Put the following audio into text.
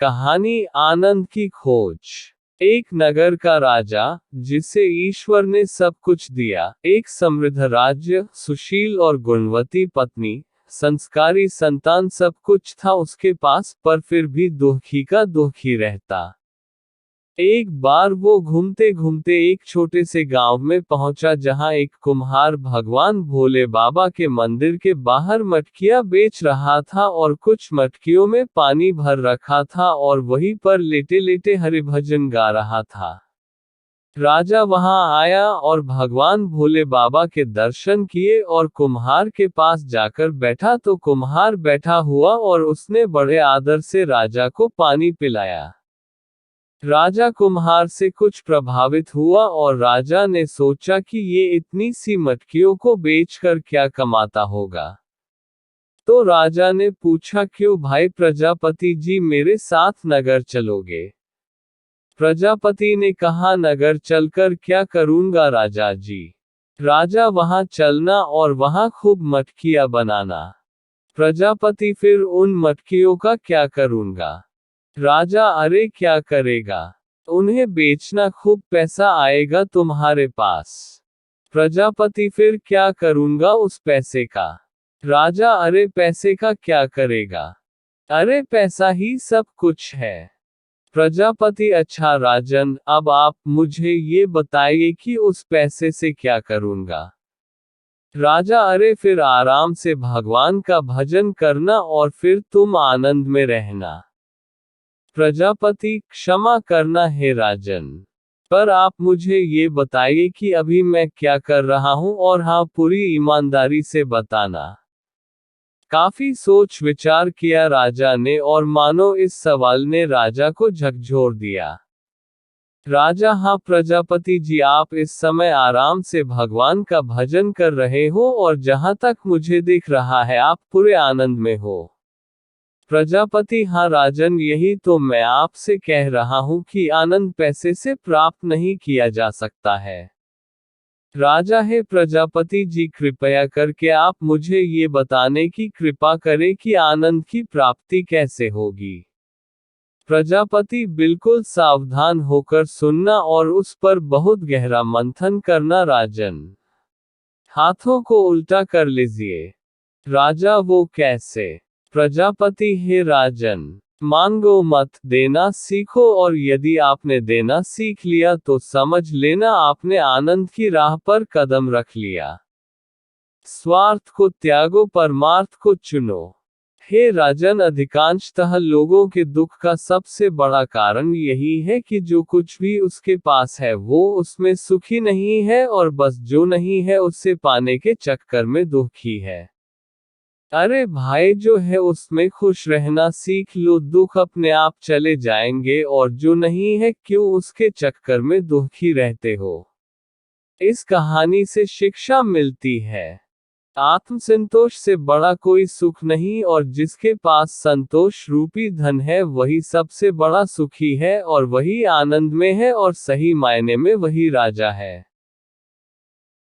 कहानी आनंद की खोज। एक नगर का राजा, जिसे ईश्वर ने सब कुछ दिया, एक समृद्ध राज्य, सुशील और गुणवती पत्नी, संस्कारी संतान, सब कुछ था उसके पास, पर फिर भी दुखी का दुखी रहता। एक बार वो घूमते घूमते एक छोटे से गांव में पहुंचा, जहां एक कुम्हार भगवान भोले बाबा के मंदिर के बाहर मटकियां बेच रहा था और कुछ मटकियों में पानी भर रखा था और वहीं पर लेटे लेटे हरिभजन गा रहा था। राजा वहां आया और भगवान भोले बाबा के दर्शन किए और कुम्हार के पास जाकर बैठा तो कुम्हार बैठा हुआ और उसने बड़े आदर से राजा को पानी पिलाया। राजा कुम्हार से कुछ प्रभावित हुआ और राजा ने सोचा कि ये इतनी सी मटकियों को बेचकर क्या कमाता होगा। तो राजा ने पूछा, क्यों भाई प्रजापति जी, मेरे साथ नगर चलोगे? प्रजापति ने कहा, नगर चलकर क्या करूंगा राजा जी? राजा, वहां चलना और वहां खूब मटकियां बनाना। प्रजापति, फिर उन मटकियों का क्या करूंगा? राजा, अरे क्या करेगा? उन्हें बेचना, खूब पैसा आएगा तुम्हारे पास। प्रजापति, फिर क्या करूंगा उस पैसे का? राजा, अरे पैसे का क्या करेगा? अरे पैसा ही सब कुछ है। प्रजापति, अच्छा राजन, अब आप मुझे ये बताइए कि उस पैसे से क्या करूंगा? राजा, अरे फिर आराम से भगवान का भजन करना और फिर तुम आनंद में रहना। प्रजापति, क्षमा करना हे राजन, पर आप मुझे ये बताइए कि अभी मैं क्या कर रहा हूँ, और हाँ, पूरी ईमानदारी से बताना। काफी सोच विचार किया राजा ने और मानो इस सवाल ने राजा को झकझोर दिया। राजा, हाँ प्रजापति जी, आप इस समय आराम से भगवान का भजन कर रहे हो और जहां तक मुझे दिख रहा है आप पूरे आनंद में हो। प्रजापति, हाँ राजन, यही तो मैं आपसे कह रहा हूं कि आनंद पैसे से प्राप्त नहीं किया जा सकता है। राजा, हे प्रजापति जी, कृपया करके आप मुझे ये बताने की कृपा करें कि आनंद की प्राप्ति कैसे होगी। प्रजापति, बिल्कुल सावधान होकर सुनना और उस पर बहुत गहरा मंथन करना राजन। हाथों को उल्टा कर लीजिए। राजा, वो कैसे? प्रजापति, हे राजन, मांगो मत, देना सीखो, और यदि आपने देना सीख लिया तो समझ लेना आपने आनंद की राह पर कदम रख लिया। स्वार्थ को त्यागो, परमार्थ को चुनो। हे राजन, अधिकांशतः लोगों के दुख का सबसे बड़ा कारण यही है कि जो कुछ भी उसके पास है वो उसमें सुखी नहीं है और बस जो नहीं है उससे पाने के चक्कर में दुखी है। अरे भाई, जो है उसमें खुश रहना सीख लो, दुख अपने आप चले जाएंगे, और जो नहीं है क्यों उसके चक्कर में दुखी रहते हो। इस कहानी से शिक्षा मिलती है, आत्मसंतोष से बड़ा कोई सुख नहीं, और जिसके पास संतोष रूपी धन है वही सबसे बड़ा सुखी है और वही आनंद में है और सही मायने में वही राजा है।